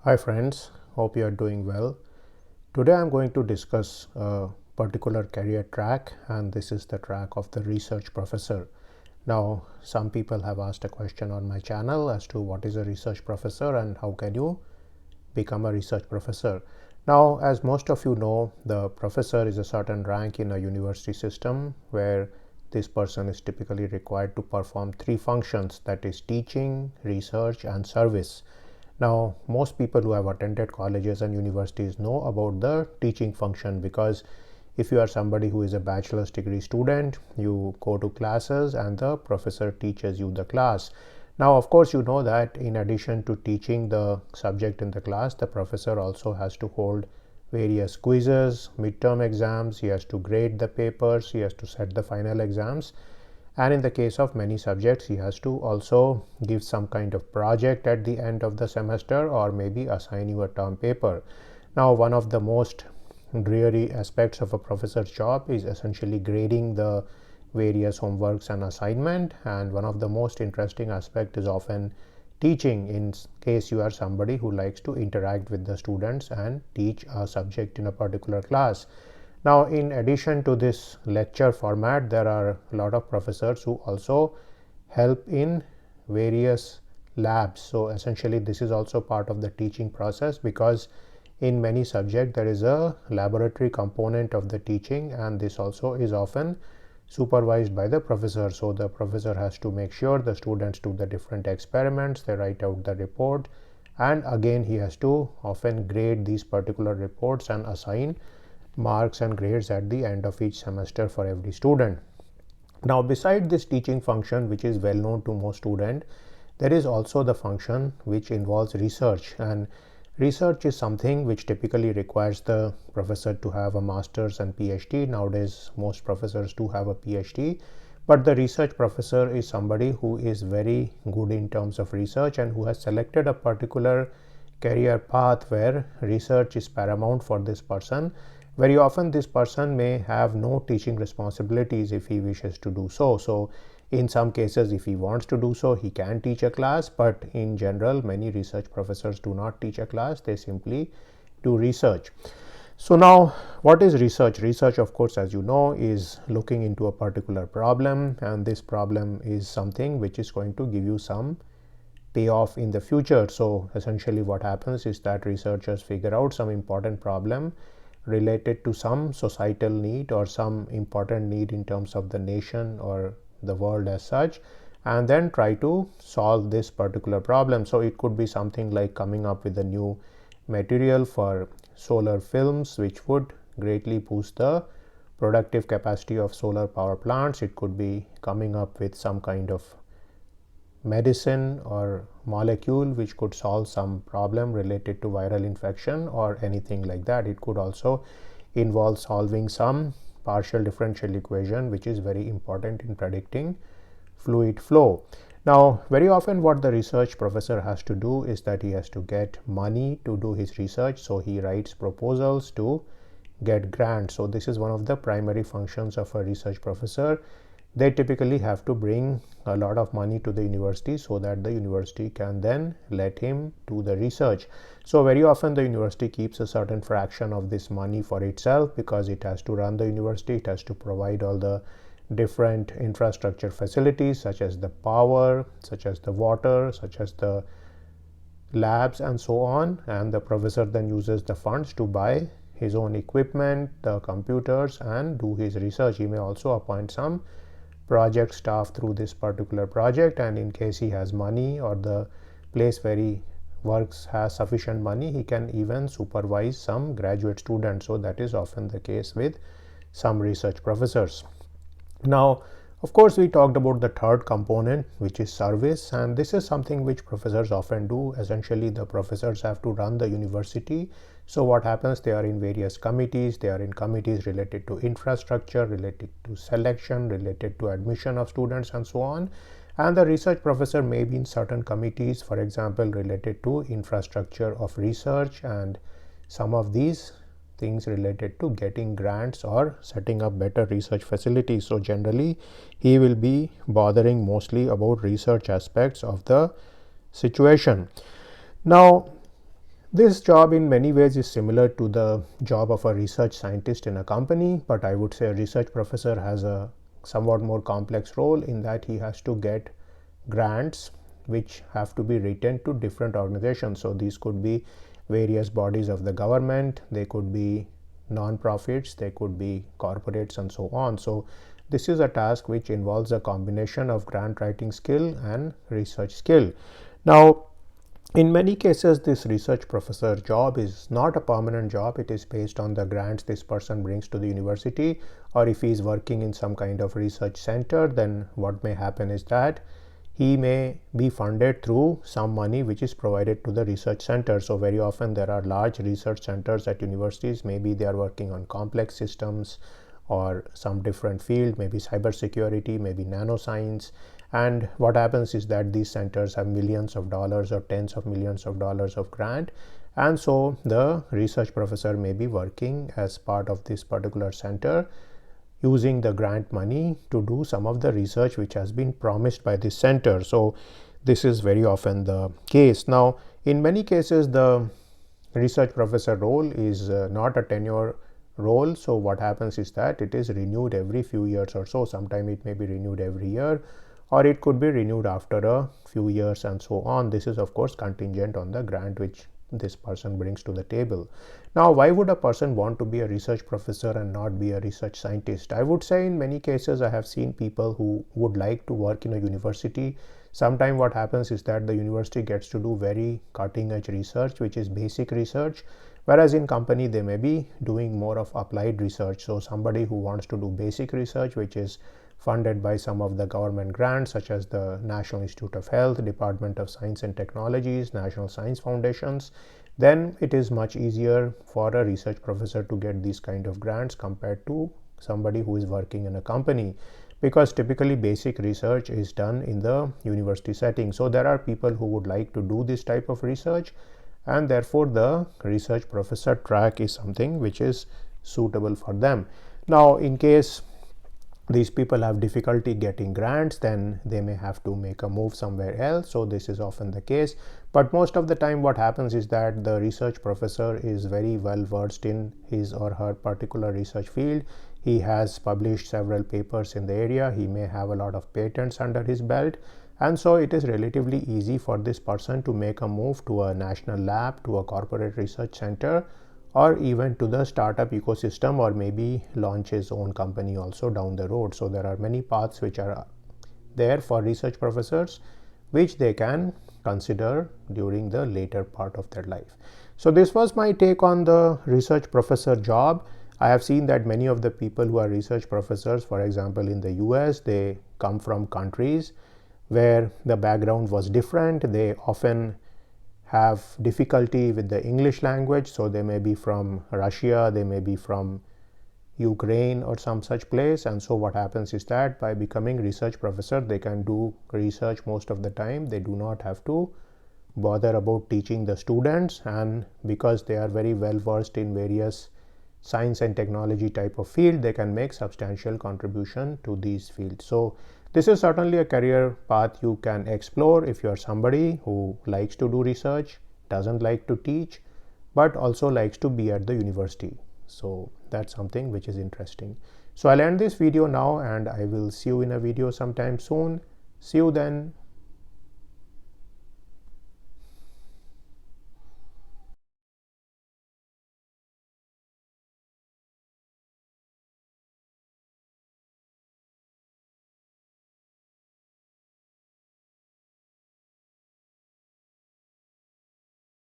Hi friends, hope you are doing well. Today I am going to discuss a particular career track, and this is the track of the research professor. Now some people have asked a question on my channel as to what is a research professor and how can you become a research professor. Now, as most of you know, the professor is a certain rank in a university system where this person is typically required to perform three functions, that is teaching, research and service. Now, most people who have attended colleges and universities know about the teaching function, because if you are somebody who is a bachelor's degree student, you go to classes and the professor teaches you the class. Now, of course, you know that in addition to teaching the subject in the class, the professor also has to hold various quizzes, midterm exams, he has to grade the papers, he has to set the final exams, and in the case of many subjects he has to also give some kind of project at the end of the semester or maybe assign you a term paper. Now, one of the most dreary aspects of a professor's job is essentially grading the various homeworks and assignment, and one of the most interesting aspect is often teaching, in case you are somebody who likes to interact with the students and teach a subject in a particular class. Now, in addition to this lecture format, there are a lot of professors who also help in various labs. So essentially this is also part of the teaching process, because in many subjects there is a laboratory component of the teaching, and this also is often supervised by the professor. So the professor has to make sure the students do the different experiments, they write out the report, and again he has to often grade these particular reports and assign marks and grades at the end of each semester for every student. Now, beside this teaching function, which is well known to most students, there is also the function which involves research, and research is something which typically requires the professor to have a master's and PhD. Nowadays most professors do have a PhD, but the research professor is somebody who is very good in terms of research and who has selected a particular career path where research is paramount for this person. Very often this person may have no teaching responsibilities if he wishes to do so. So in some cases, if he wants to do so, he can teach a class, but in general many research professors do not teach a class, they simply do research. So now, what is research? Research, of course, as you know, is looking into a particular problem, and this problem is something which is going to give you some payoff in the future. So essentially what happens is that researchers figure out some important problem related to some societal need or some important need in terms of the nation or the world as such, and then try to solve this particular problem. So it could be something like coming up with a new material for solar films which would greatly boost the productive capacity of solar power plants. It could be coming up with some kind of medicine or molecule which could solve some problem related to viral infection or anything like that. It could also involve solving some partial differential equation which is very important in predicting fluid flow. Now, very often what the research professor has to do is that he has to get money to do his research, so he writes proposals to get grants. So this is one of the primary functions of a research professor. They typically have to bring a lot of money to the university so that the university can then let him do the research. So very often the university keeps a certain fraction of this money for itself, because it has to run the university, it has to provide all the different infrastructure facilities such as the power, such as the water, such as the labs and so on, and the professor then uses the funds to buy his own equipment, the computers, and do his research. He may also appoint some project staff through this particular project, and in case he has money or the place where he works has sufficient money, he can even supervise some graduate students. So that is often the case with some research professors. Now, of course, we talked about the third component, which is service, and this is something which professors often do. Essentially, the professors have to run the university. So what happens, they are in various committees. They are in committees related to infrastructure, related to selection, related to admission of students, and so on. And the research professor may be in certain committees, for example, related to infrastructure of research and some of these things related to getting grants or setting up better research facilities. So generally he will be bothering mostly about research aspects of the situation. Now, This job in many ways is similar to the job of a research scientist in a company, but I would say a research professor has a somewhat more complex role in that he has to get grants which have to be written to different organizations. So these could be various bodies of the government, they could be non-profits, they could be corporates, and so on. So this is a task which involves a combination of grant writing skill and research skill. Now, in many cases, this research professor job is not a permanent job. It is based on the grants this person brings to the university, or if he is working in some kind of research center, then what may happen is that he may be funded through some money which is provided to the research center. So very often there are large research centers at universities. Maybe they are working on complex systems or some different field, maybe cybersecurity, maybe nanoscience. And what happens is that these centers have millions of dollars or tens of millions of dollars of grant. And so the research professor may be working as part of this particular center using the grant money to do some of the research which has been promised by this center. So this is very often the case. Now, in many cases, the research professor role is not a tenure role. So what happens is that it is renewed every few years or so. Sometime it may be renewed every year, or it could be renewed after a few years, and so on. This is of course contingent on the grant which this person brings to the table. Now, why would a person want to be a research professor and not be a research scientist? I would say in many cases I have seen people who would like to work in a university. Sometimes what happens is that the university gets to do very cutting edge research, which is basic research, whereas in company they may be doing more of applied research. So somebody who wants to do basic research, which is funded by some of the government grants such as the National Institute of Health, Department of Science and Technologies, National Science Foundations, then it is much easier for a research professor to get these kind of grants compared to somebody who is working in a company, because typically basic research is done in the university setting. So there are people who would like to do this type of research, and therefore the research professor track is something which is suitable for them. Now, in case these people have difficulty getting grants, then they may have to make a move somewhere else. So this is often the case, but most of the time what happens is that the research professor is very well versed in his or her particular research field. He has published several papers in the area, he may have a lot of patents under his belt, and so it is relatively easy for this person to make a move to a national lab, to a corporate research center, or even to the startup ecosystem, or maybe launch his own company also down the road. So there are many paths which are there for research professors which they can consider during the later part of their life. So this was my take on the research professor job. I have seen that many of the people who are research professors, for example in the US, they come from countries where the background was different. They often have difficulty with the English language, so they may be from Russia, they may be from Ukraine or some such place. And so what happens is that by becoming research professor, they can do research most of the time. They do not have to bother about teaching the students, and because they are very well versed in various science and technology type of field, they can make substantial contribution to these fields. So this is certainly a career path you can explore if you are somebody who likes to do research, doesn't like to teach, but also likes to be at the university. So that's something which is interesting. So I'll end this video now, and I will see you in a video sometime soon. See you then.